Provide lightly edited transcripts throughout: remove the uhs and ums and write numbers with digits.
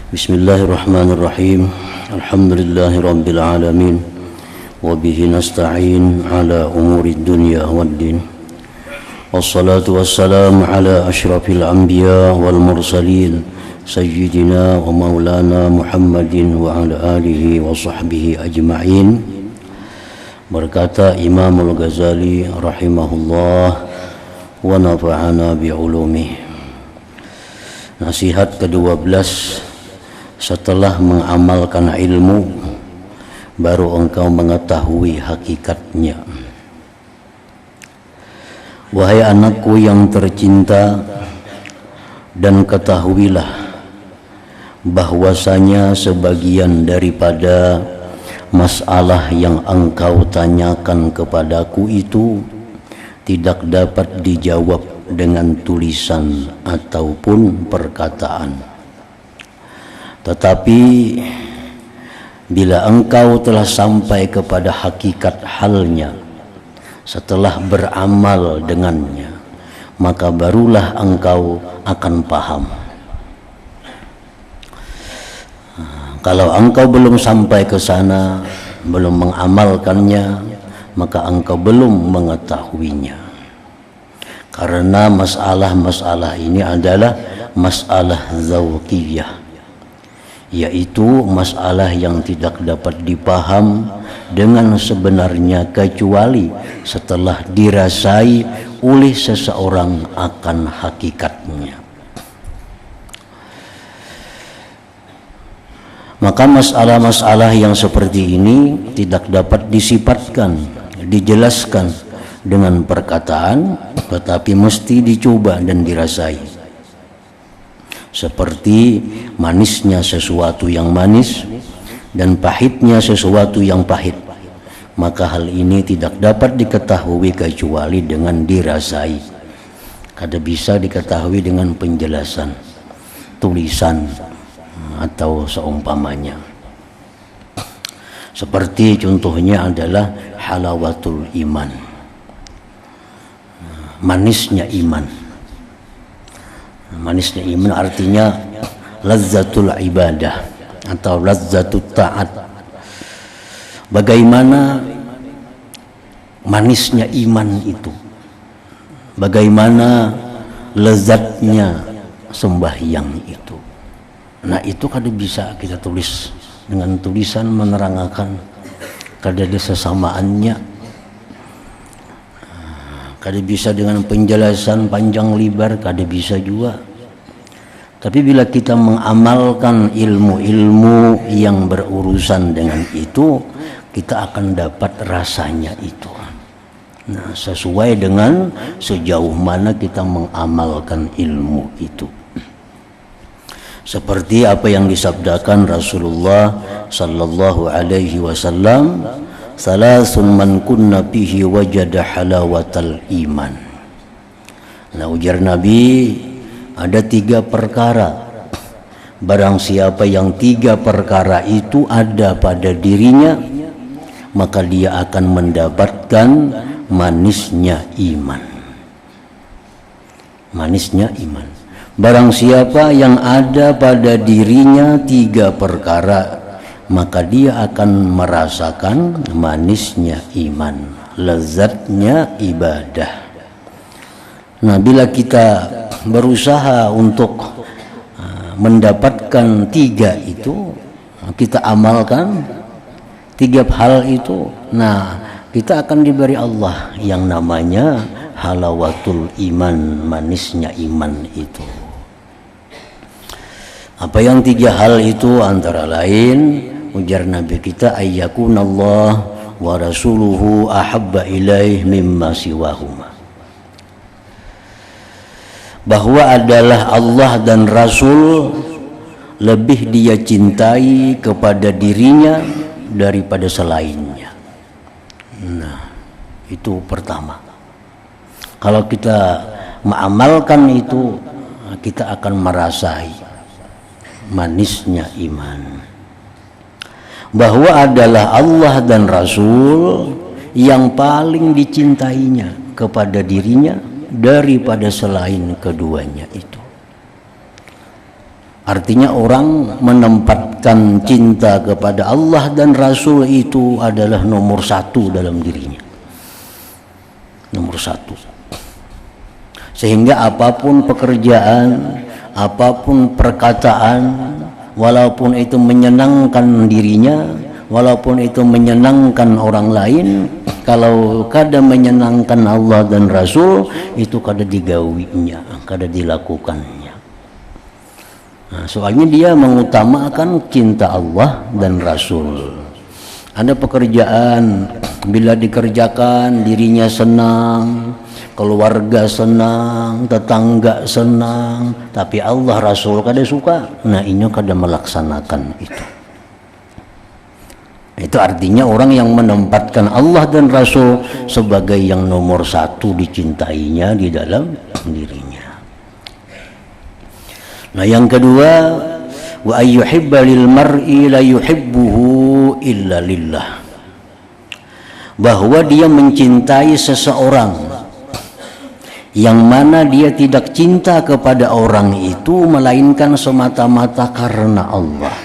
Bismillahirrahmanirrahim. Alhamdulillahirabbil alamin. Wa bihi nasta'in ala umurid dunya waddin. Wassalatu wassalamu ala asyrafil anbiya wal mursalin sayyidina wa maulana Muhammadin wa ala alihi wa sahbihi ajma'in. Berkata Imam Al-Ghazali rahimahullah wa nafa'ana bi'ulumih. Nasihat ke-12, setelah mengamalkan ilmu baru engkau mengetahui hakikatnya. Wahai anakku yang tercinta, dan ketahuilah bahwasanya sebagian daripada masalah yang engkau tanyakan kepadaku itu tidak dapat dijawab dengan tulisan ataupun perkataan. Tetapi bila engkau telah sampai kepada hakikat halnya setelah beramal dengannya, maka barulah engkau akan paham. Kalau engkau belum sampai ke sana, belum mengamalkannya, maka engkau belum mengetahuinya. Karena masalah-masalah ini adalah masalah zawqiyah, yaitu masalah yang tidak dapat dipaham dengan sebenarnya kecuali setelah dirasai oleh seseorang akan hakikatnya. Maka masalah-masalah yang seperti ini tidak dapat disifatkan, dijelaskan dengan perkataan, tetapi mesti dicoba dan dirasai. Seperti manisnya sesuatu yang manis dan pahitnya sesuatu yang pahit, maka hal ini tidak dapat diketahui kecuali dengan dirasai. Kada bisa diketahui dengan penjelasan, tulisan atau seumpamanya. Seperti contohnya adalah halawatul iman, manisnya iman. Manisnya iman artinya lazzatul ibadah atau lazzatut ta'at. Bagaimana manisnya iman itu, bagaimana lezatnya sembahyang itu. Nah, itu kada bisa kita tulis dengan tulisan menerangkan, kada ada sesamaannya, kada bisa dengan penjelasan panjang lebar, kada bisa juga. Tapi bila kita mengamalkan ilmu-ilmu yang berurusan dengan itu, kita akan dapat rasanya itu. Nah, sesuai dengan sejauh mana kita mengamalkan ilmu itu. Seperti apa yang disabdakan Rasulullah sallallahu alaihi wasallam, salasun man kunna fihi wajada halawatal iman. Nah, ujar Nabi, ada 3 perkara. Barang siapa yang 3 perkara itu ada pada dirinya, maka dia akan mendapatkan manisnya iman. Manisnya iman. Barang siapa yang ada pada dirinya 3 perkara, maka dia akan merasakan manisnya iman, lezatnya ibadah. Nah, bila kita berusaha untuk mendapatkan 3 itu, kita amalkan 3 hal itu, nah kita akan diberi Allah yang namanya halawatul iman, manisnya iman itu. Apa yang 3 hal itu? Antara lain, ujar Nabi kita, ayyakunallah wa rasuluhu ahabba ilaih mimma siwahuma. Bahwa adalah Allah dan Rasul lebih dia cintai kepada dirinya daripada selainnya. Nah, itu pertama. Kalau kita mengamalkan itu, kita akan merasai manisnya iman. Bahwa adalah Allah dan Rasul yang paling dicintainya kepada dirinya daripada selain keduanya itu. Artinya orang menempatkan cinta kepada Allah dan Rasul itu adalah nomor satu dalam dirinya. Nomor satu. Sehingga apapun pekerjaan, apapun perkataan, walaupun itu menyenangkan dirinya, walaupun itu menyenangkan orang lain, kalau kada menyenangkan Allah dan Rasul, itu kada digawinya, kada dilakukannya. Nah, soalnya dia mengutamakan cinta Allah dan Rasul. Ada pekerjaan, bila dikerjakan dirinya senang, keluarga senang, tetangga senang, tapi Allah Rasul kada suka. Nah, ini kada melaksanakan itu. Itu artinya orang yang menempatkan Allah dan Rasul sebagai yang nomor satu dicintainya di dalam dirinya. Nah, yang kedua, wa ayyuhibba lil mar'i la yuhibbuhu illa lillah. Bahwa dia mencintai seseorang yang mana dia tidak cinta kepada orang itu melainkan semata-mata karena Allah.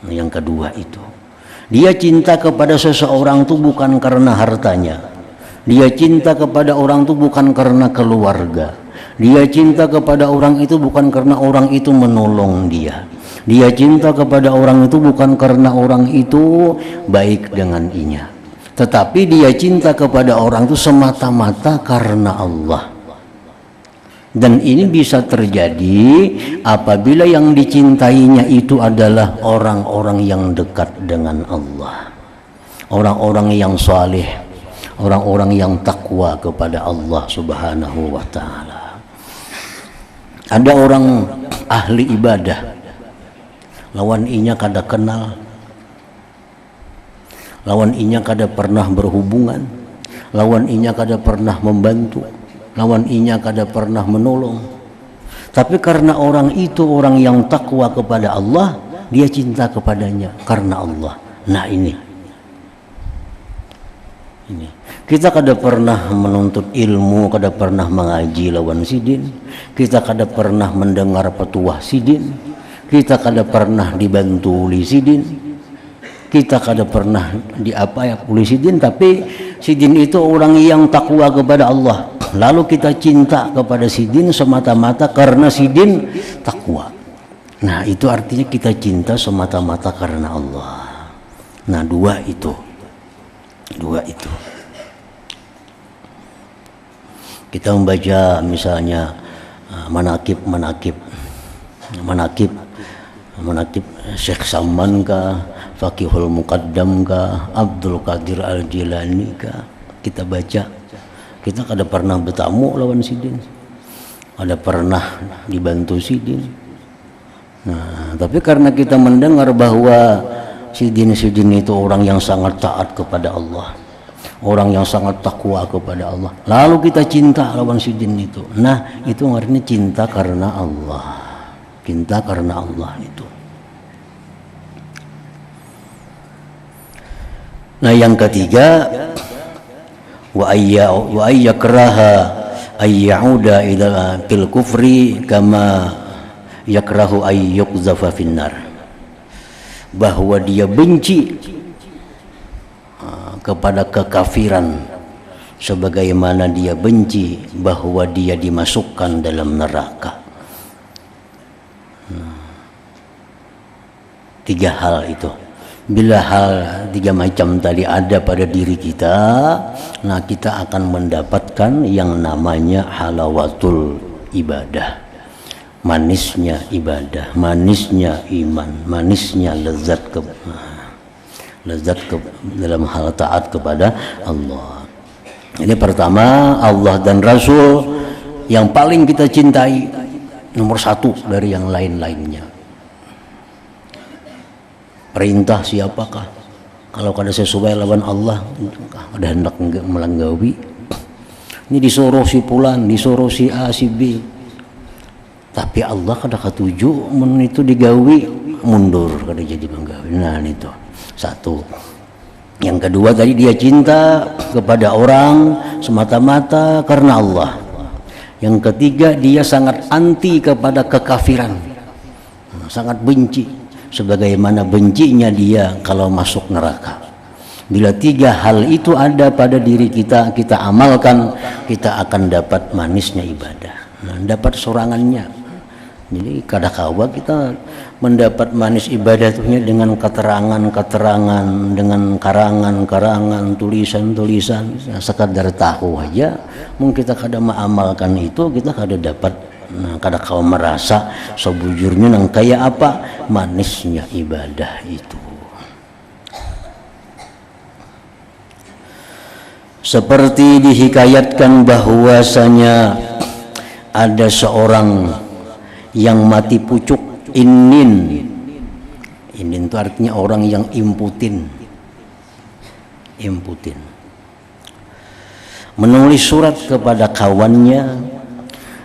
Nah, yang kedua itu, dia cinta kepada seseorang itu bukan karena hartanya. Dia cinta kepada orang itu bukan karena keluarga. Dia cinta kepada orang itu bukan karena orang itu menolong dia. Dia cinta kepada orang itu bukan karena orang itu baik dengan inya. Tetapi dia cinta kepada orang itu semata-mata karena Allah. Dan ini bisa terjadi apabila yang dicintainya itu adalah orang-orang yang dekat dengan Allah. Orang-orang yang saleh, orang-orang yang takwa kepada Allah Subhanahu wa taala. Ada orang ahli ibadah, lawan inya kada kenal, lawan inya kada pernah berhubungan, lawan inya kada pernah membantu, lawan inya kada pernah menolong. Tapi karena orang itu orang yang takwa kepada Allah, dia cinta kepadanya karena Allah. Nah, ini kita kada pernah menuntut ilmu, kada pernah mengaji lawan sidin, kita kada pernah mendengar petuah sidin, kita kada pernah dibantu oleh sidin, kita kada pernah oleh sidin, tapi sidin itu orang yang takwa kepada Allah. Lalu kita cinta kepada sidin semata-mata karena sidin takwa. Nah, itu artinya kita cinta semata-mata karena Allah. Nah, dua itu. Kita membaca misalnya manakib Syekh Salman kah, Faqihul Muqaddam kah, Abdul Qadir Al-Jilani kah, kita baca. Kita kada pernah bertamu lawan sidin, kada pernah dibantu sidin. Nah, tapi karena kita mendengar bahwa sidin itu orang yang sangat taat kepada Allah, orang yang sangat takwa kepada Allah, lalu kita cinta lawan sidin itu. Nah, itu artinya cinta karena Allah. Cinta karena Allah itu. Nah, yang ketiga, wa ayyakraha ayyauda ila fil kufri kama yakrahu ayyuqzafa finnar. Bahwa dia benci kepada kekafiran sebagaimana dia benci bahwa dia dimasukkan dalam neraka. Tiga hal itu. Bila hal tiga macam tadi ada pada diri kita, nah kita akan mendapatkan yang namanya halawatul ibadah. Manisnya ibadah, manisnya iman, manisnya lezat dalam hal taat kepada Allah. Ini pertama, Allah dan Rasul yang paling kita cintai, nomor satu dari yang lain-lainnya. Perintah siapakah? Kalau kada sesuai lawan Allah, ada hendak melanggawi. Ini disuruh si Fulan, disuruh si A, si B. Tapi Allah kada katuju men itu digawi, mundur kada jadi menggawi. Nah, itu satu. Yang kedua tadi dia cinta kepada orang semata-mata karena Allah. Yang ketiga, dia sangat anti kepada kekafiran, sangat benci, sebagaimana bencinya dia kalau masuk neraka. Bila tiga hal itu ada pada diri kita, kita amalkan, kita akan dapat manisnya ibadah, dapat sorangannya. Jadi kadang-kala kita mendapat manis ibadah tuhnya dengan keterangan-keterangan, dengan karangan-karangan, tulisan-tulisan, sekadar tahu aja. Mungkin kita kadang mengamalkan itu, kita kadang dapat, kadang kau merasa sebujurnya nang kayak apa manisnya ibadah itu. Seperti dihikayatkan bahwasanya ada seorang yang mati pucuk, inin itu artinya orang yang imputin, menulis surat kepada kawannya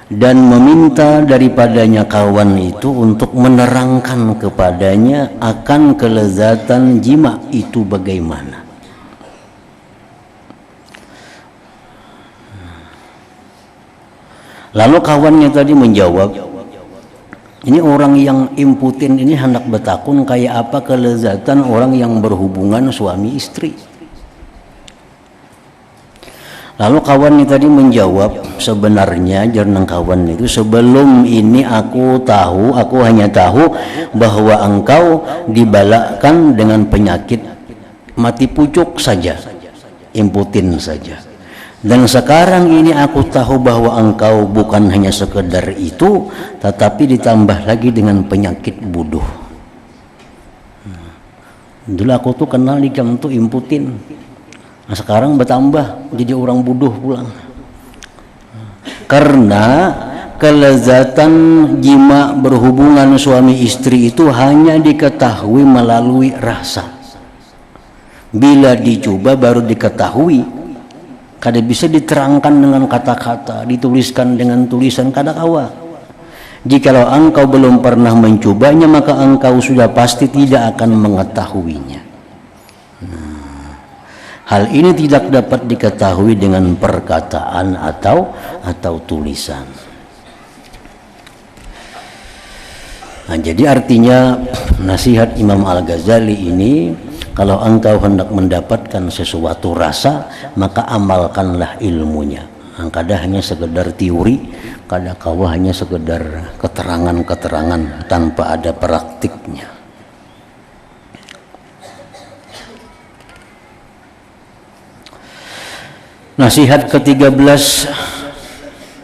dan meminta daripadanya kawan itu untuk menerangkan kepadanya akan kelezatan jima itu bagaimana. Lalu kawannya tadi menjawab, ini orang yang imputin ini hendak betakun kayak apa kelezatan orang yang berhubungan suami istri. Lalu kawannya tadi menjawab, sebenarnya jernang kawan itu, sebelum ini aku hanya tahu bahwa engkau dibalakkan dengan penyakit mati pucuk saja, imputin saja. Dan sekarang ini aku tahu bahwa engkau bukan hanya sekedar itu, tetapi ditambah lagi dengan penyakit bodoh. Dulu aku tuh kenal di jam tuh imputin. Nah, sekarang bertambah jadi orang bodoh pulang. Karena kelezatan jima berhubungan suami istri itu hanya diketahui melalui rasa. Bila dicoba baru diketahui. Kada bisa diterangkan dengan kata-kata, dituliskan dengan tulisan kada kawa. Jikalau engkau belum pernah mencobanya, maka engkau sudah pasti tidak akan mengetahuinya. Hal ini tidak dapat diketahui dengan perkataan atau tulisan. Nah, jadi artinya nasihat Imam Al-Ghazali ini, kalau engkau hendak mendapatkan sesuatu rasa, maka amalkanlah ilmunya. Kada hanya sekedar teori, kada kau hanya sekedar keterangan-keterangan tanpa ada praktiknya. Nasihat ke-13,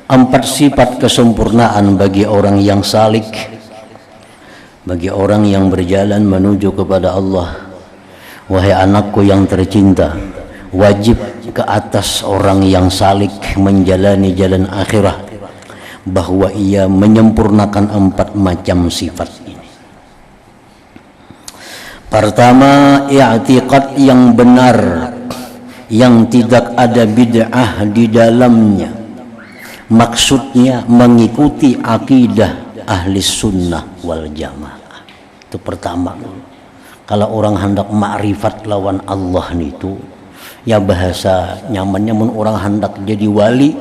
4 sifat kesempurnaan bagi orang yang salik, bagi orang yang berjalan menuju kepada Allah. Wahai anakku yang tercinta, wajib ke atas orang yang salik menjalani jalan akhirah bahwa ia menyempurnakan 4 macam sifat ini. Pertama, i'tiqad yang benar, yang tidak ada bid'ah di dalamnya. Maksudnya mengikuti akidah ahli sunnah wal jamaah. Itu pertama. Kalau orang hendak ma'rifat lawan Allah itu, ya bahasa nyamannya mun orang hendak jadi wali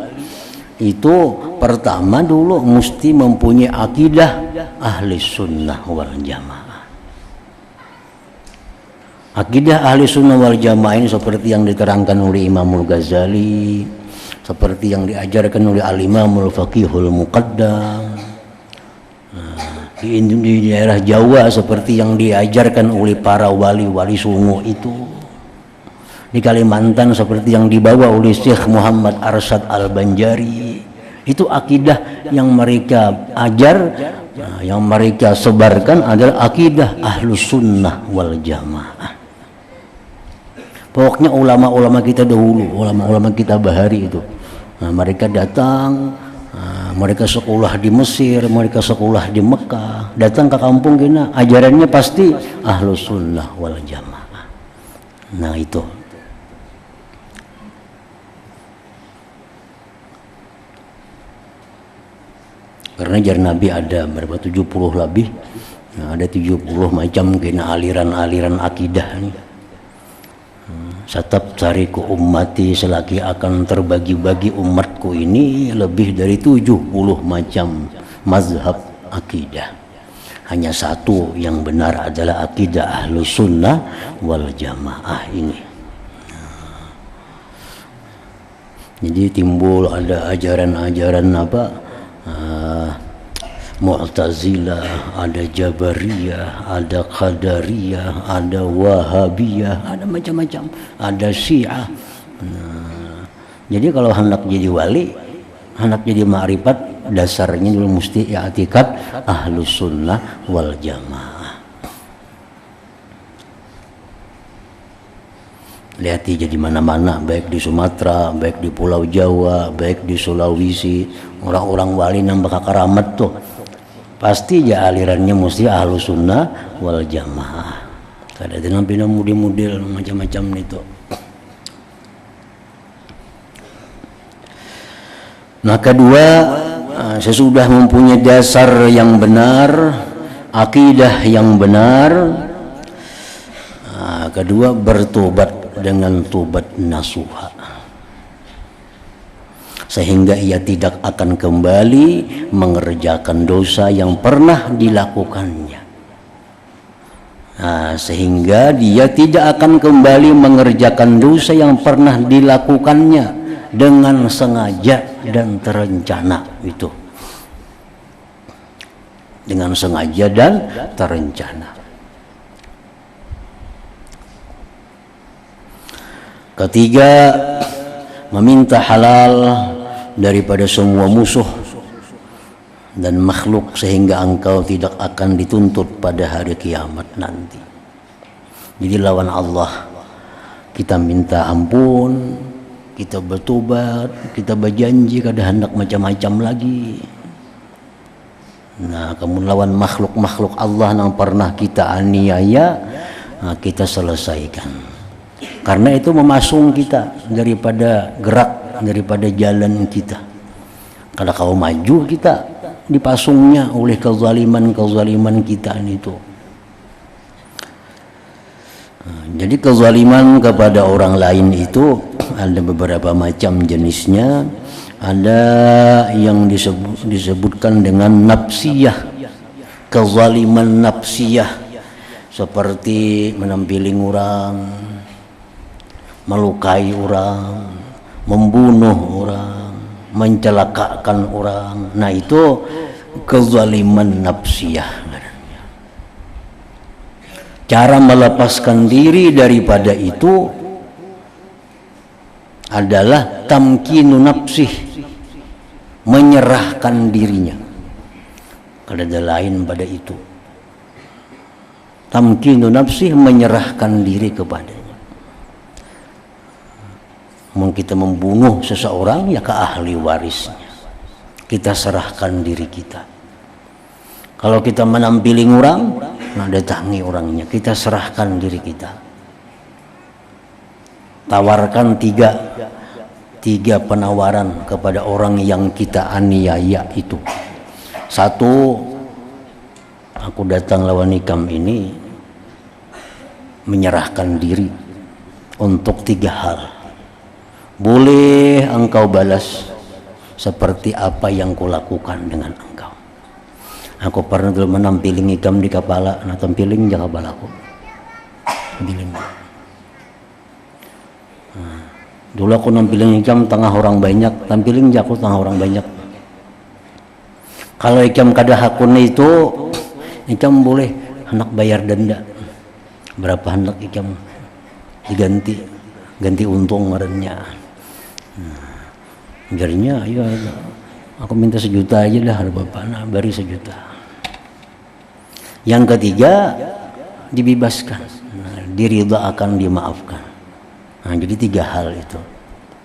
itu pertama dulu mesti mempunyai akidah ahli sunnah wal jamaah. Akidah ahli sunnah wal jamaah ini seperti yang diterangkan oleh Imamul Ghazali, seperti yang diajarkan oleh Al-Imamul Faqihul Muqaddam. Di daerah Jawa seperti yang diajarkan oleh para wali-wali sungo itu. Di Kalimantan seperti yang dibawa oleh Syekh Muhammad Arsyad Al-Banjari. Itu akidah yang mereka ajar, yang mereka sebarkan adalah akidah ahlus sunnah wal jamaah. Pokoknya ulama-ulama kita dahulu, ulama-ulama kita bahari itu, mereka datang, mereka sekolah di Mesir, mereka sekolah di Mekah, datang ke kampung kita, ajarannya pasti ahlus sunnah wal jamaah. Nah itu. Karena jar Nabi ada berapa 70 lebih, nah, ada 70 macam kena aliran-aliran akidah nih. Satabtariku ummati, selagi akan terbagi-bagi umatku ini lebih dari 70 macam mazhab akidah. Hanya satu yang benar adalah akidah Ahlus Sunnah wal Jamaah ini. Jadi timbul ada ajaran-ajaran Mu'tazilah, ada Jabariyah, ada Qadariyah, ada Wahabiyah, ada macam-macam, ada Syiah. Jadi kalau hendak jadi wali, hendak jadi ma'rifat, dasarnya dulu mesti i'tikad Ahlus Sunnah wal Jamaah. Lihat jadi mana-mana, baik di Sumatera, baik di Pulau Jawa, baik di Sulawesi, orang-orang wali nambah karamat tuh pasti ya alirannya mesti Ahlus Sunnah wal Jamaah. Kada ada pindah model-model macam-macam itu. Nah, kedua, sesudah mempunyai dasar yang benar, akidah yang benar, kedua bertobat dengan tobat nasuha, sehingga ia tidak akan kembali mengerjakan dosa yang pernah dilakukannya. Sehingga dia tidak akan kembali mengerjakan dosa yang pernah dilakukannya dengan sengaja dan terencana. Itu dengan sengaja dan terencana. Ketiga, meminta halal daripada semua musuh dan makhluk, sehingga engkau tidak akan dituntut pada hari kiamat nanti. Jadi lawan Allah kita minta ampun, kita bertobat, kita berjanji kada hendak macam-macam lagi. Nah, kemudian lawan makhluk-makhluk Allah yang pernah kita aniaya, kita selesaikan. Karena itu memasung kita daripada gerak, daripada jalan kita. Kalau kau maju, kita dipasungnya oleh kezaliman kita itu. Jadi kezaliman kepada orang lain itu ada beberapa macam jenisnya. Ada yang disebutkan dengan nafsiyah, kezaliman nafsiyah, seperti menampiling orang, melukai orang, membunuh orang, mencelakakan orang. Nah, itu kezaliman nafsiyah. Cara melepaskan diri daripada itu adalah tamkinu nafsih, menyerahkan dirinya. Kada ada lain pada itu. Tamkinu nafsih, menyerahkan diri kepadanya. Kita membunuh seseorang, ya ke ahli warisnya kita serahkan diri kita. Kalau kita menampiling orang, datangi orangnya, kita serahkan diri kita. Tawarkan tiga penawaran kepada orang yang kita aniaya itu. Satu, aku datang lawan ikam ini menyerahkan diri untuk 3 hal. Boleh engkau balas seperti apa yang kulakukan dengan engkau. Aku pernah dulu menampiling ikam di kepala, nah tampiling jaga kepalaku. Tampiling. Dulu aku nampiling ikam tengah orang banyak, tampiling jaku tengah orang banyak. Kalau ikam kada hakun itu, ikam boleh hendak bayar denda. Berapa hendak ikam ganti untung ngarannya. Jadinya ya aku minta 1 juta aja lah, ada bapak beri 1 juta. Yang ketiga, dibebaskan, diridha akan dimaafkan. Nah, jadi 3 hal itu.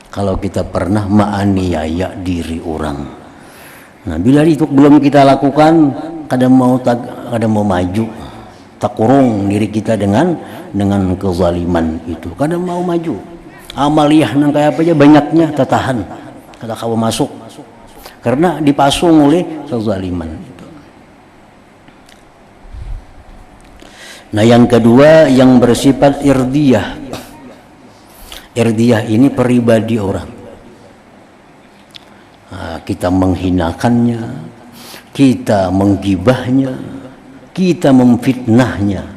Kalau kita pernah menganiaya diri orang, nah bila itu belum kita lakukan, kadang mau maju, tak kurung diri kita dengan kezaliman itu, kadang mau maju. Amaliyah nang kayak apa aja banyaknya tertahan. Kada kau masuk karena dipasung oleh kezaliman itu. Nah, yang kedua yang bersifat irdiyah, Irdiyah ini pribadi orang. Nah, kita menghinakannya, kita menggibahnya, kita memfitnahnya.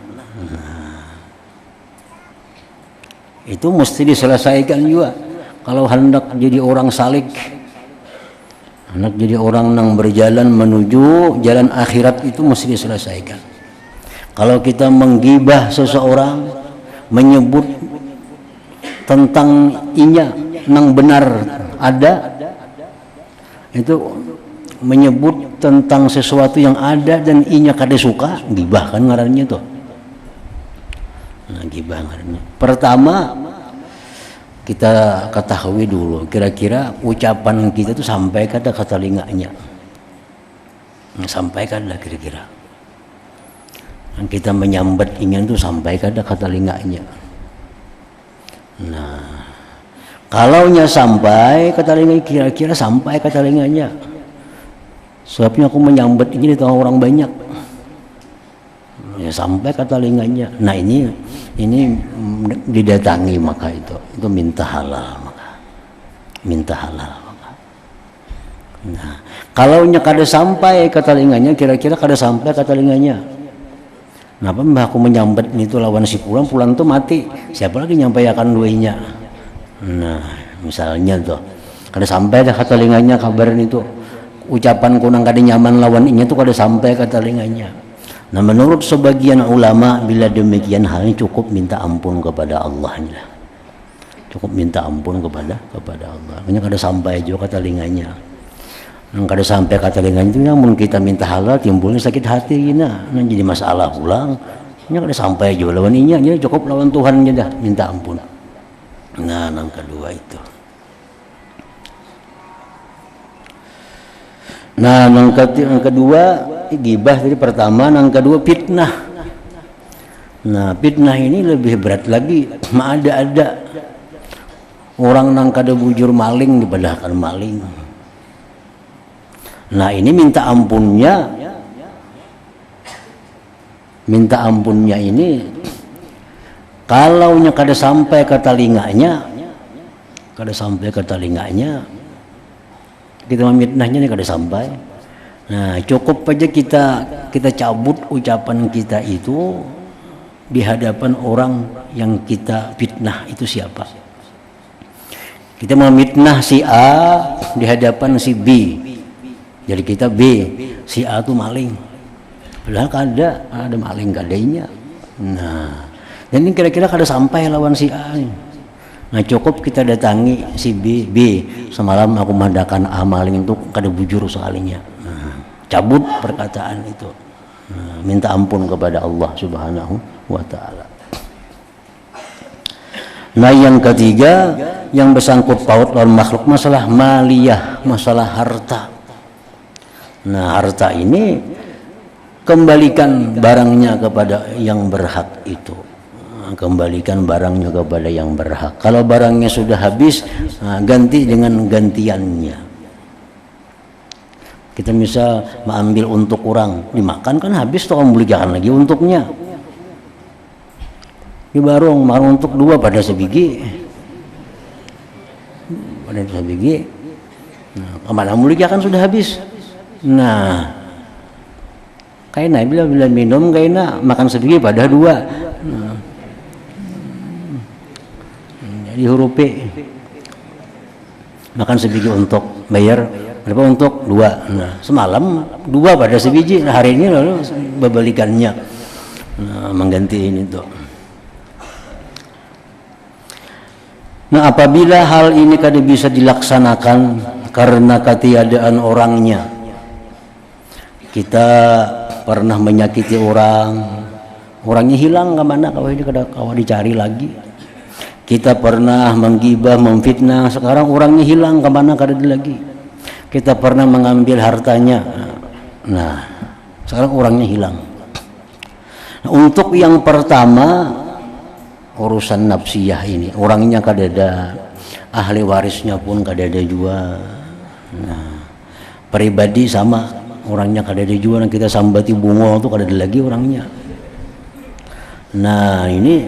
Itu mesti diselesaikan juga. Kalau hendak jadi orang salik, hendak jadi orang yang berjalan menuju jalan akhirat, itu mesti diselesaikan. Kalau kita menggibah seseorang, menyebut tentang inya yang benar ada, itu menyebut tentang sesuatu yang ada dan inya kada suka, gibah kan ngarannya tuh. Nah, gibah ngarannya. Pertama kita ketahui dulu kira-kira ucapan kita itu sampai kada ke telinganya. Sampai kada kira-kira. Dan kita menyambat ingin itu sampai kada ke telinganya. Nah, kalaunya sampai ke telinganya, kira-kira sampai ke telinganya. Sebabnya aku menyambat ini di tengah orang banyak. Ya sampai ke telinganya. Nah ini didatangi, maka itu minta halal, minta halal. Nah, kalaunya kada sampai ke telinganya, kira-kira kada sampai ke telinganya. Kenapa mbah aku menyambat ini tuh lawan si pulang tuh mati. Siapa lagi nyampaikan duanya? Nah, misalnya tuh kada sampai dah ke telinganya kabaran itu. Ucapan kunang kada nyaman lawan inya tuh kada sampai ke telinganya. Nah, menurut sebagian ulama, bila demikian halnya cukup minta ampun kepada Allah. Cukup minta ampun kepada Allah. Hanya kada sampai juga ke telinganya. Yang kada sampai ke telinganya itu namun kita minta halal timbulnya sakit hati gina. Nah, jadi masalah ulang. Hanya kada sampai juga lawan inya, jadi cukup lawan Tuhan aja dah minta ampun. Nah, yang kedua itu. Nah, yang kedua gibah tadi pertama, yang kedua fitnah. Nah, fitnah ini lebih berat lagi. Ada orang nang kada bujur maling dibadahkan maling. Nah, ini minta ampunnya ini kalaunya kada sampai ke telinganya, kita memfitnahnya kada sampai. Nah, cukup aja kita cabut ucapan kita itu di hadapan orang yang kita fitnah itu siapa. Kita memfitnah si A di hadapan si B. Jadi kita B, si A itu maling. Padahal ada maling kadainya. Nah, jadi kira-kira kada sampai lawan si A. Nah, cukup kita datangi si B, semalam aku madakan A maling itu kada bujur soalnya. Cabut perkataan itu. Minta ampun kepada Allah Subhanahu wa ta'ala. Nah, yang ketiga yang bersangkut paut lawan makhluk, masalah maliyah, masalah harta. Nah, harta ini kembalikan barangnya kepada yang berhak itu. Kembalikan barangnya kepada yang berhak. Kalau barangnya sudah habis, ganti dengan gantiannya. Kita misal mengambil untuk orang dimakan kan habis, toh kamu belikan lagi untuknya. Di barong makan untuk dua pada sebiji. Nah, kemana mulia kan sudah habis. Nah, kaina bila minum kaina makan sebiji pada dua. Nah, jadi huruf P. Makan sebiji untuk bayar berapa untuk dua. Nah, semalam dua pada sebiji, hari ini lalu berbalikannya. Nah, mengganti ini tuh. Nah, apabila hal ini kada bisa dilaksanakan karena ketiadaan orangnya, kita pernah menyakiti orangnya hilang kemana, kalau ini kada dicari lagi. Kita pernah menggibah, memfitnah, sekarang orangnya hilang kemana, kada lagi. Kita pernah mengambil hartanya, nah sekarang orangnya hilang. Nah, untuk yang pertama urusan nafsiyah ini, orangnya kada ada, ahli warisnya pun kada ada juga. Nah, pribadi sama, orangnya kada ada juga, dan kita sambati bunga itu kada ada lagi orangnya. Nah, ini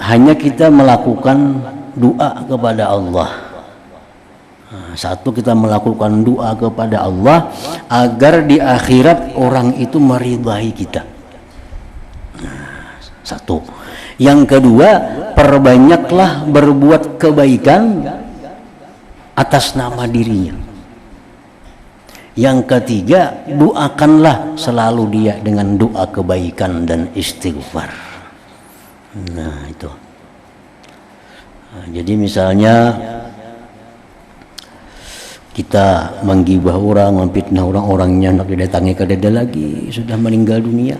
hanya kita melakukan doa kepada Allah. Satu, kita melakukan doa kepada Allah agar di akhirat orang itu meridai kita. Satu. Yang kedua, perbanyaklah berbuat kebaikan atas nama dirinya. Yang ketiga, doakanlah selalu dia dengan doa kebaikan dan istighfar. Nah itu. Jadi misalnya kita menggibah orang, memfitnah orang-orangnya hendak didatangi ke dada lagi, sudah meninggal dunia.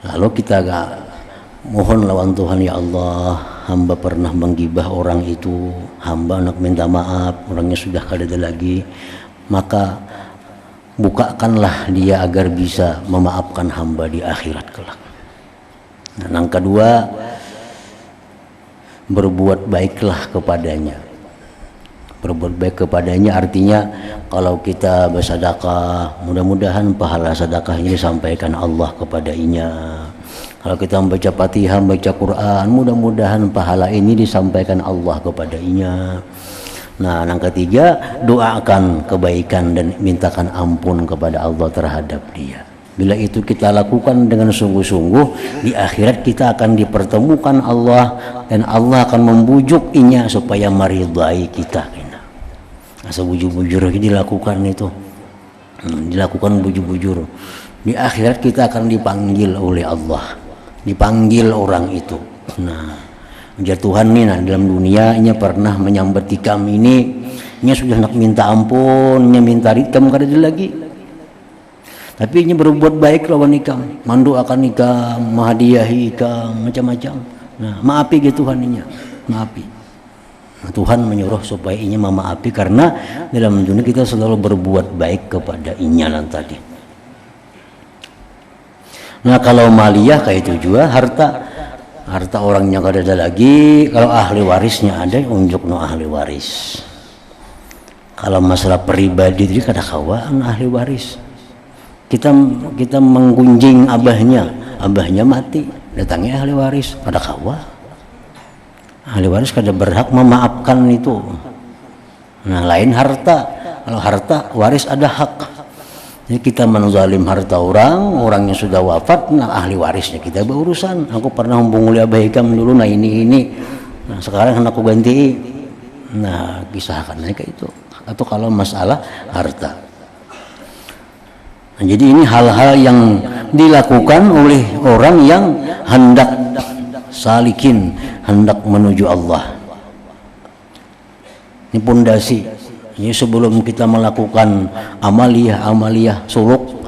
Lalu kita mohon lawan Tuhan, ya Allah, hamba pernah menggibah orang itu, hamba nak minta maaf, orangnya sudah ke dada lagi, maka bukakanlah dia agar bisa memaafkan hamba di akhirat kelak. Nah, yang kedua, berbuat baiklah kepadanya. Berbuat baik kepadanya artinya kalau kita bersedekah, mudah-mudahan pahala sedekahnya disampaikan Allah kepadanya. Kalau kita membaca Fatihah, membaca Quran, mudah-mudahan pahala ini disampaikan Allah kepadanya. Nah, yang ketiga, doakan kebaikan dan mintakan ampun kepada Allah terhadap dia. Bila itu kita lakukan dengan sungguh-sungguh, di akhirat kita akan dipertemukan Allah dan Allah akan membujuk inya supaya meridai kita. Nah, sebujur-bujur dilakukan itu, dilakukan bujur-bujur. Di akhirat kita akan dipanggil oleh Allah, dipanggil orang itu. Nah, ya Tuhan nih, nah, dalam dunia ini pernah menyambati kami ini sudah nak minta ampun, minta kamu kada ada lagi. Tapi ini berbuat baik lawan ikam, mendoakan ikam, menghadiahi ikam, macam-macam. Nah, maafi gitu Tuhan ini, maafi. Nah, Tuhan menyuruh supaya ini memaafi karena dalam dunia kita selalu berbuat baik kepada inya tadi. Nah, kalau maliyah kayak itu juga, harta orangnya kada ada lagi, kalau ahli warisnya ada, unjuk no ahli waris. Kalau masalah pribadi itu kada kawaan ahli waris. Kita menggunjing abahnya mati, datangi ahli waris, kada kawa. Ahli waris kada berhak memaafkan itu. Nah, lain harta. Kalau harta waris ada hak. Jadi kita menzalim harta orang yang sudah wafat, nah ahli warisnya kita berurusan. Aku pernah membunguli abah ikam dulu, nah ini. Nah, sekarang hendak aku ganti. Nah, kisahkan kayak itu. Atau kalau masalah harta. Nah, jadi ini hal-hal yang dilakukan oleh orang yang hendak salikin, hendak menuju Allah. Ini pondasi. Ini sebelum kita melakukan amaliyah suluk,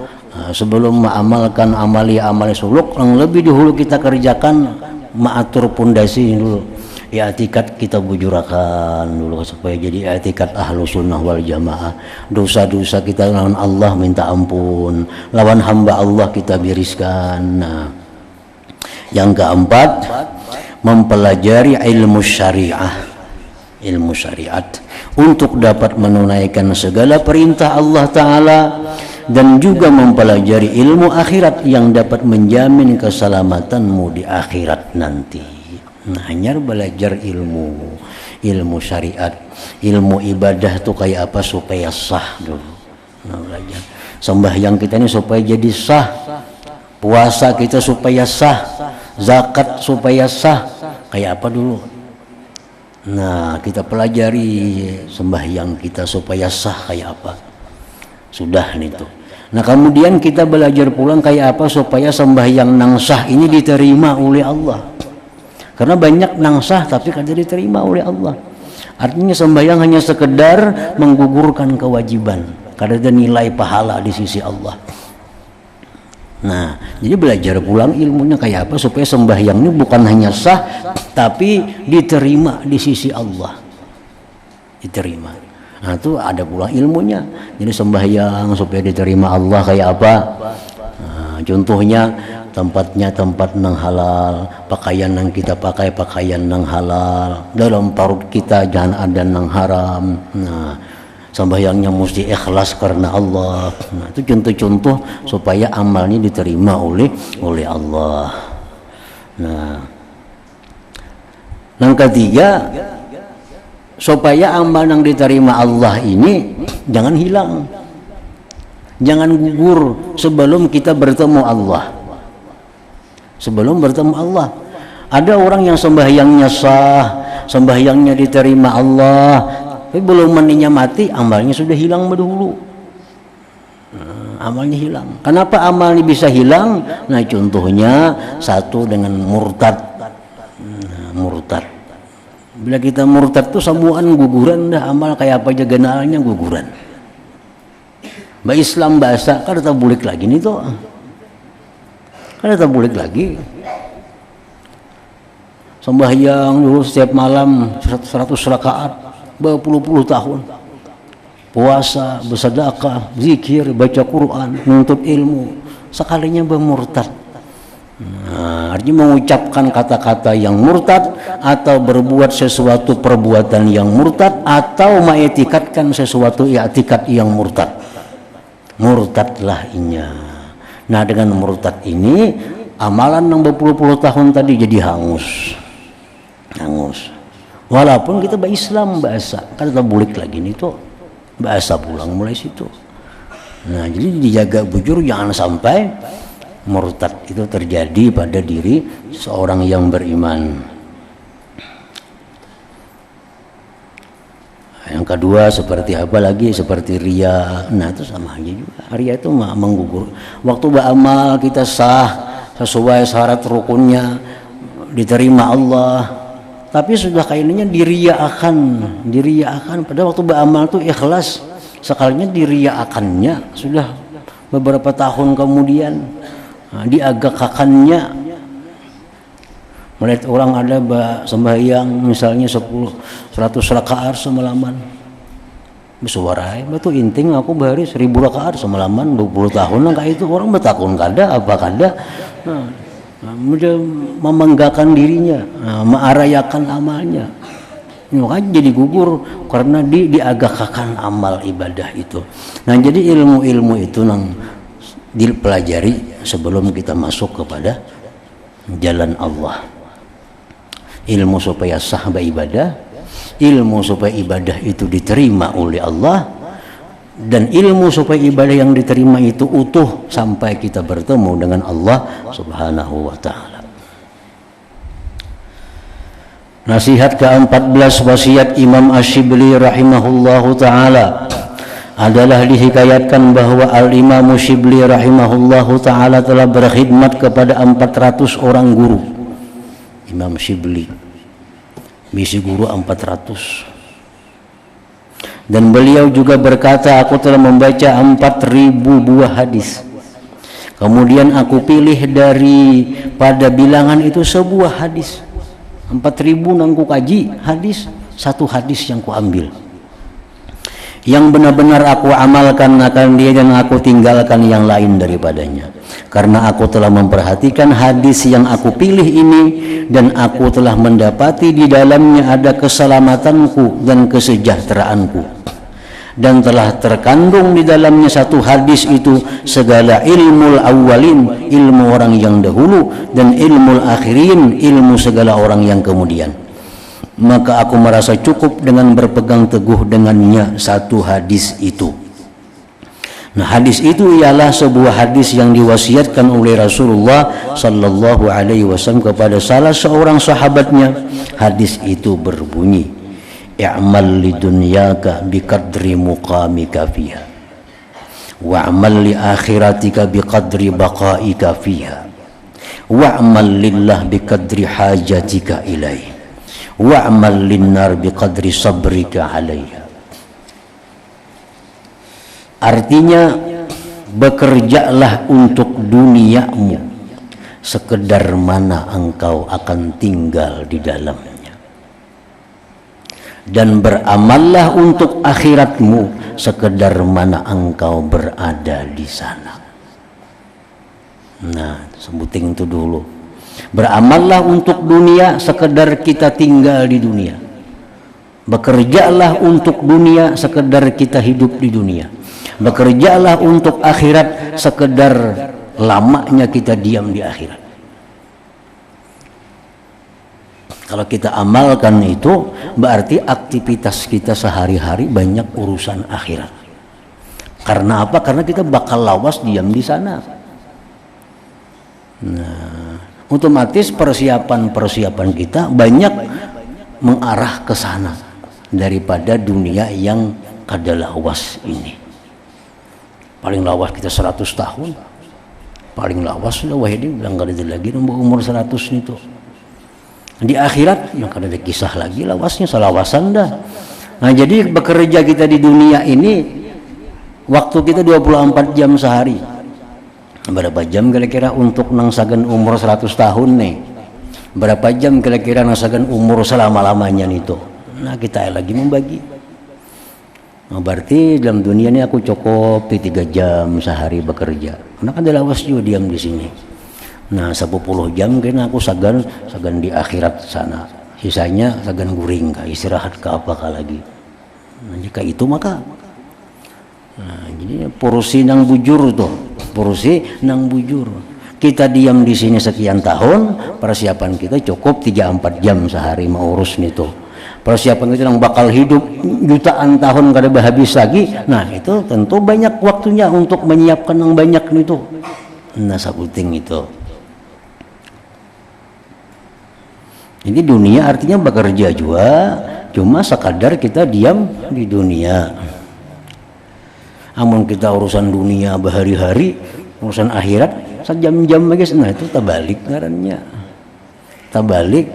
sebelum mengamalkan amaliyah suluk, yang lebih dahulu kita kerjakan mengatur pondasi dulu. I'tikad kita bujurakan dulu supaya jadi i'tikad ahlu sunnah wal jamaah. Dosa-dosa kita lawan Allah minta ampun, lawan hamba Allah kita biriskan. Nah, yang keempat, mempelajari ilmu syariat untuk dapat menunaikan segala perintah Allah Ta'ala dan juga mempelajari ilmu akhirat yang dapat menjamin keselamatanmu di akhirat nanti. Nah, hanya belajar ilmu syariat, ilmu ibadah tuh kayak apa supaya sah dulu. Nah, belajar sembahyang kita ini supaya jadi sah, puasa kita supaya sah, zakat supaya sah, kayak apa dulu. Nah, kita pelajari sembahyang kita supaya sah kayak apa. Sudah nih tuh. Nah, kemudian kita belajar pulang kayak apa supaya sembahyang nang sah ini diterima oleh Allah. Karena banyak nang sah tapi kada diterima oleh Allah. Artinya sembahyang hanya sekedar menggugurkan kewajiban, kada ada nilai pahala di sisi Allah. Nah, jadi belajar pulang ilmunya kayak apa supaya sembahyang ini bukan hanya sah tapi diterima di sisi Allah. Diterima. Nah, itu ada pulang ilmunya. Jadi sembahyang supaya diterima Allah kayak apa? Nah, contohnya tempatnya tempat nang halal, pakaian yang kita pakai pakaian nang halal, dalam perut kita jangan ada nang haram. Nah, Sembahyangnya mesti ikhlas karena Allah. Nah, itu contoh-contoh supaya amalnya diterima oleh Allah. Nah, yang ketiga, supaya amal yang diterima Allah ini jangan hilang, jangan gugur sebelum kita bertemu Allah. Sebelum bertemu Allah, ada orang yang sembahyangnya sah, sembahyangnya diterima Allah, tapi belum mandinya mati, amalnya sudah hilang dahulu. Amalnya hilang. Kenapa amalnya bisa hilang? Nah, contohnya satu dengan murtad. Murtad. Bila kita murtad tuh semuaan guguran dah, amal kayak apa aja genalnya guguran. Mbak Islam bahasa kan tak bulik lagi nih tuh. Kan tak bulik lagi. Sembahyang dulu setiap malam 100 rakaat berpuluh-puluh tahun, puasa, bersedekah, zikir, baca Quran, menuntut ilmu, sekalinya bermurtad. Nah, artinya mengucapkan kata-kata yang murtad atau berbuat sesuatu perbuatan yang murtad atau mengetikatkan sesuatu i'tikad yang murtad. Murtadlah inya. Nah, dengan murtad ini amalan yang berpuluh-puluh tahun tadi jadi hangus. Walaupun kita berislam bahasa, kan kita bulik lagi nih tuh bahasa pulang mulai situ. Nah, jadi dijaga bujur jangan sampai murtad itu terjadi pada diri seorang yang beriman. Yang kedua seperti apa lagi? Seperti riya. Nah, itu sama aja juga. Riya itu menggugur. Waktu beramal kita sah sesuai syarat rukunnya, diterima Allah. Tapi sudah kayaknya diriyakan pada waktu beramal tuh ikhlas, sekalinya diriyakannya sudah beberapa tahun kemudian. Nah, diagakakannya, melihat orang ada sembahyang misalnya 100 rakaat semalaman, bersuarai batu inting aku bahari 1000 rakaat semalaman 20 tahun kayak itu orang bertakun kada apa kada. Dia memenggakan dirinya, mengarayakan amalnya, makanya jadi gugur karena diagakakan amal ibadah itu. Nah, jadi ilmu-ilmu itu yang dipelajari sebelum kita masuk kepada jalan Allah. Ilmu supaya sah beribadah, ilmu supaya ibadah itu diterima oleh Allah, dan ilmu supaya ibadah yang diterima itu utuh sampai kita bertemu dengan Allah Subhanahu wa ta'ala. Nasihat ke-14 wasiat Imam Ash-Shibli rahimahullahu ta'ala adalah dihikayatkan bahwa Al-Imam Shibli rahimahullahu ta'ala telah berkhidmat kepada 400 orang guru. Imam Shibli bisi guru 400. Dan beliau juga berkata, aku telah membaca 4.000 buah hadis. Kemudian aku pilih daripada bilangan itu sebuah hadis. 4.000 nang ku kaji hadis, satu hadis yang ku ambil, yang benar-benar aku amalkan akan dia dan aku tinggalkan yang lain daripadanya. Karena aku telah memperhatikan hadis yang aku pilih ini dan aku telah mendapati di dalamnya ada keselamatanku dan kesejahteraanku. Dan telah terkandung di dalamnya satu hadis itu segala ilmu awalin, ilmu orang yang dahulu, dan ilmu akhirin, ilmu segala orang yang kemudian. Maka aku merasa cukup dengan berpegang teguh dengannya satu hadis itu. Nah, hadis itu ialah sebuah hadis yang diwasiatkan oleh Rasulullah sallallahu alaihi wasallam kepada salah seorang sahabatnya. Hadis itu berbunyi, i'mal lidunyaka biqadri muqamika fiha wa'mal li akhiratika biqadri baqaika fiha wa'mal lillah biqadri hajatika ilaih wa'mal linnar biqadri sabrika alaiha. Artinya, bekerjalah untuk duniamu sekedar mana engkau akan tinggal di dalamnya, dan beramallah untuk akhiratmu sekedar mana engkau berada di sana. Nah, sebuting itu dulu. Beramallah untuk dunia sekedar kita tinggal di dunia. Bekerjalah untuk dunia sekedar kita hidup di dunia. Bekerjalah untuk akhirat sekedar lamanya kita diam di akhirat. Kalau kita amalkan itu, berarti aktivitas kita sehari-hari banyak urusan akhirat. Karena apa? Karena kita bakal lawas diam di sana. Nah, otomatis persiapan kita banyak mengarah ke sana daripada dunia yang kada lawas ini. Paling lawas kita 100 tahun. Paling lawas sudah wahidi bilang kada ada lagi umur 100 itu. Di akhirat maka ada kisah lagi lawasnya salawasan dah. Nah, jadi bekerja kita di dunia ini waktu kita 24 jam sehari. Berapa jam kira-kira untuk nangsagan umur 100 tahun nih? Berapa jam kira-kira nangsagan umur selama-lamanya itu? Nah, kita lagi membagi. Nah, berarti dalam dunia ini aku cukup 3 jam sehari bekerja. Karena kan ada lawas juga diam di sini. Nah, 10 jam kena aku sagan di akhirat sana. Sisanya sagan guring kah, istirahat ke apakah lagi. Nah, jika itu maka jadi porusi nang bujur tuh, porusi nang bujur. Kita diam di sini sekian tahun, persiapan kita cukup 3-4 jam sehari mau urus nih tuh. Persiapan kita yang bakal hidup jutaan tahun kada habis lagi. Nah, itu tentu banyak waktunya untuk menyiapkan yang banyak nih tuh. Nah, sabuting itu. Ini dunia artinya bekerja juga, cuma sekadar kita diam di dunia. Amun kita urusan dunia berhari-hari, urusan akhirat sejam-jam aja, nah itu tabalik ngarannya. Tabalik.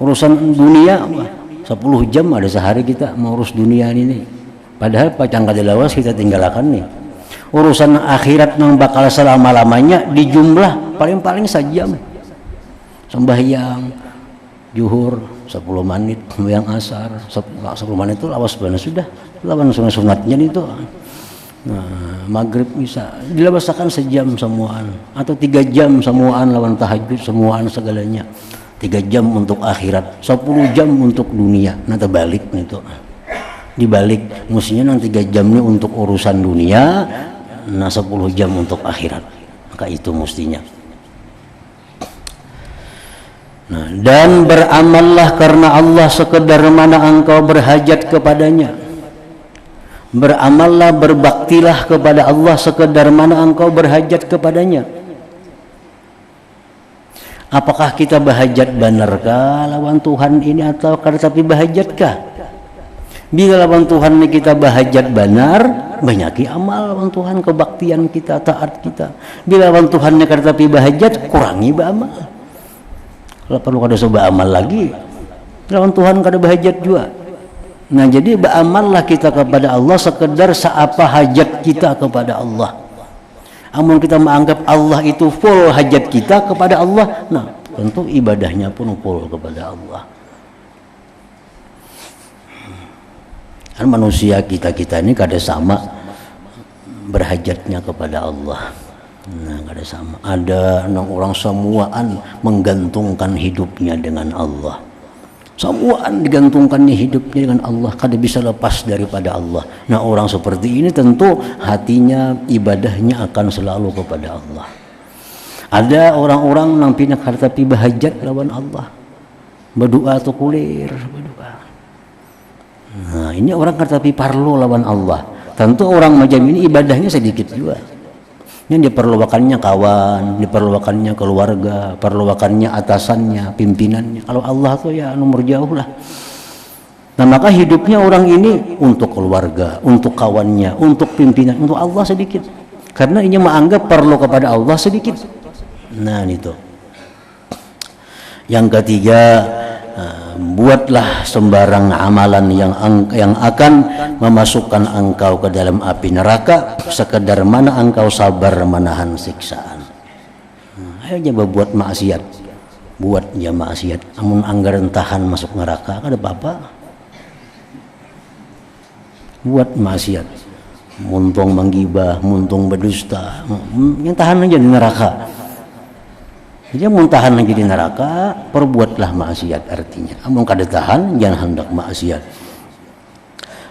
Urusan dunia 10 jam ada sehari kita mengurus dunia ini. Padahal pacang kada lawas kita tinggalkan nih. Urusan akhirat yang bakal selama-lamanya di jumlah paling-paling sejam. Sembahyang juhur 10 menit, sembahyang asar 10 menit itu lawas benar sudah lawan sunatnya itu. Nah, maghrib bisa dilawasakan sejam semuaan atau 3 jam semuaan lawan tahajud semuaan segalanya. 3 jam untuk akhirat, 10 jam untuk dunia. Nah, terbalik itu. Dibalik mestinya nang 3 jam ini untuk urusan dunia, nah 10 jam untuk akhirat. Maka itu mestinya. Nah, dan beramallah karena Allah sekedar mana engkau berhajat kepadanya. Beramallah, berbaktilah kepada Allah sekedar mana engkau berhajat kepadanya. Apakah kita berhajat benarkah lawan Tuhan ini atau tapi berhajatkah? Bila lawan Tuhan ini kita berhajat benar, banyaki amal lawan Tuhan, kebaktian kita, taat kita. Bila lawan Tuhan ini tapi berhajat, kurangi beramal. Kalau perlu kada coba amal lagi, lawan Tuhan kada berhajat juga. Nah, jadi beramallah kita kepada Allah sekedar seapa hajat kita kepada Allah. Amun kita menganggap Allah itu full hajat kita kepada Allah, nah tentu ibadahnya pun full kepada Allah. Kan manusia kita ini kada sama berhajatnya kepada Allah. Nah, ada sama. Ada orang semuaan menggantungkan hidupnya dengan Allah. Semuaan digantungkannya hidupnya dengan Allah, kada bisa lepas daripada Allah. Nah, orang seperti ini tentu hatinya, ibadahnya akan selalu kepada Allah. Ada orang-orang yang pindah tapi bahajat lawan Allah. Berdoa atau kulir, berdoa. Nah, ini orang tapi parlo lawan Allah. Tentu orang macam ini ibadahnya sedikit juga. Yang diperluakannya kawan, diperluakannya keluarga, perluakannya atasannya, pimpinannya. Kalau Allah tuh ya nomor jauh lah. Nah, maka hidupnya orang ini untuk keluarga, untuk kawannya, untuk pimpinan, untuk Allah sedikit. Karena ini menganggap perlu kepada Allah sedikit. Nah, itu. Yang ketiga, buatlah sembarang amalan yang akan memasukkan engkau ke dalam api neraka, sekedar mana engkau sabar menahan siksaan. Ayo coba buat maksiat, buatnya maksiat. Amun anggaran tahan masuk neraka, ada apa-apa? Buat maksiat, muntung menggibah, muntung berdusta, yang tahan aja di neraka. Jadi mau tahan lagi di neraka, perbuatlah maksiat artinya. Amun kada tahan, jangan hendak maksiat.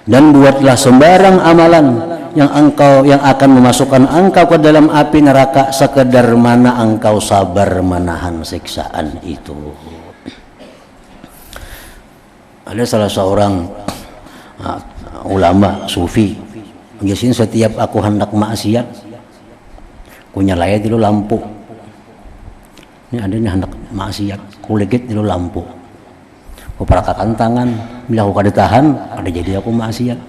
Dan buatlah sembarang amalan yang akan memasukkan engkau ke dalam api neraka sekedar mana engkau sabar menahan siksaan itu. Ada salah seorang ulama sufi, biasanya setiap aku hendak maksiat, ku nyalain dulu lampu. Ini adanya hendak maksiat, kulegit dulu lampu. Ku perakakan tangan, bila aku kada tahan, kada jadi aku maksiat.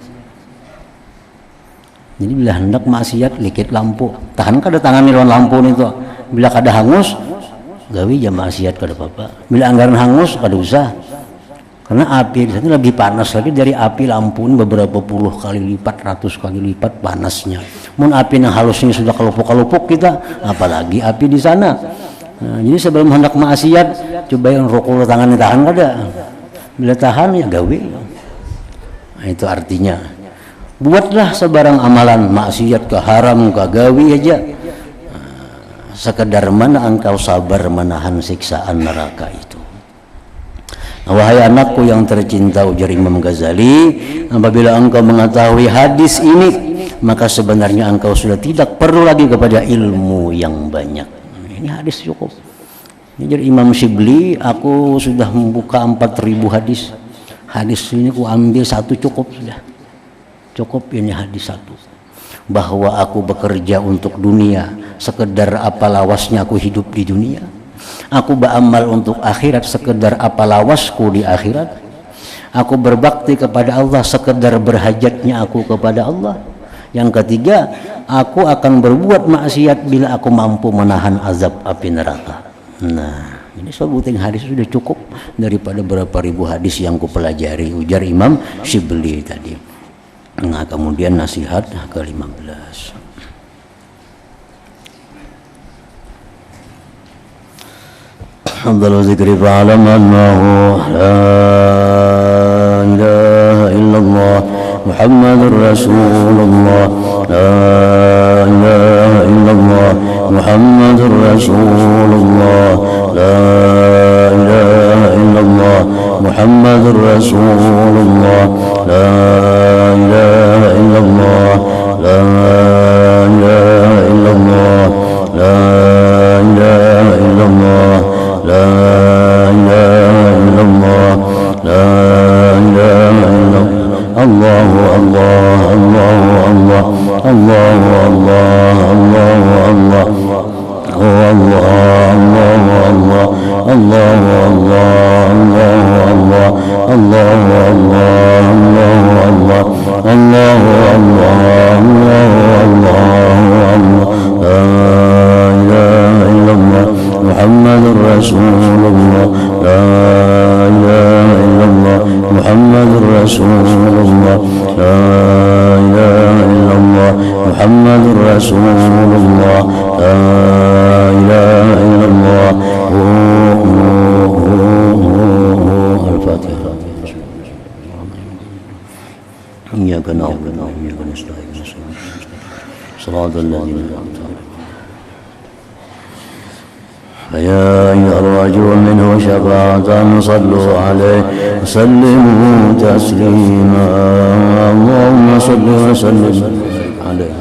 Jadi bila hendak maksiat, likit lampu. Tahan kada tangan di lampu itu. Bila kada hangus, gawi jam maksiat kada apa-apa. Bila anggaran hangus, kada usah. Karena api di sana lebih panas lagi dari api lampu ini beberapa puluh kali lipat, ratus kali lipat panasnya. Mun api yang halusnya sudah kelupuk-kelupuk kita, apalagi api di sana. Nah, jadi sebelum hendak maksiat, coba yang rokok tangan tahan kada. Bila tahan ya gawe. Nah, itu artinya buatlah sebarang amalan maksiat ke haram ke gawe aja. Sekedar mana engkau sabar menahan siksaan neraka itu. Nah, wahai anakku yang tercinta, ujar Imam Ghazali, apabila engkau mengetahui hadis ini, maka sebenarnya engkau sudah tidak perlu lagi kepada ilmu yang banyak. Ini hadis cukup. Ini jadi Imam Shibli, aku sudah membuka 4.000 hadis. Hadis ini aku ambil satu cukup sudah. Cukup ini hadis satu. Bahwa aku bekerja untuk dunia, sekedar apa lawasnya aku hidup di dunia. Aku beramal untuk akhirat, sekedar apa lawasku di akhirat. Aku berbakti kepada Allah, sekedar berhajatnya aku kepada Allah. Yang ketiga, aku akan berbuat maksiat bila aku mampu menahan azab api neraka. Nah, ini sebutin hadis sudah cukup daripada berapa ribu hadis yang kupelajari, ujar Imam Shibli tadi. Nah, kemudian nasihat ke-15. Afdhalu dzikri fa'lam annahu la ilaha illallah Muhammadur Rasulullah, la ilaha illallah Muhammadur Rasulullah, la ilaha illallah Muhammadur Rasulullah, la ilaha illallah, la ilaha illallah, la ilaha illallah, la ilaha illallah, la ilaha illallah. Allahu Allah, Allahu Allah, Allahu Allah, Allahu Allah, Allah, Allahu Allah, Allahu Allah, Allahu Allah, Allahu Allah, Allahu Allah, Allahu Allah, Allahu Allah, la ilaha illallah Muhammadur Rasulullah, la ilaha illallah Muhammadur Rasulullah, la ilaha illallah Muhammadur Rasulullah, la ilaha illallah. Al-Fatihah. Iyyaka na'budu wa iyyaka nasta'in. Shiratal ladzina an'amta 'alaihim. فيا أيها الرجل منه شفاعة صلوا عليه وسلموا تسليما اللهم صل وسلم عليه.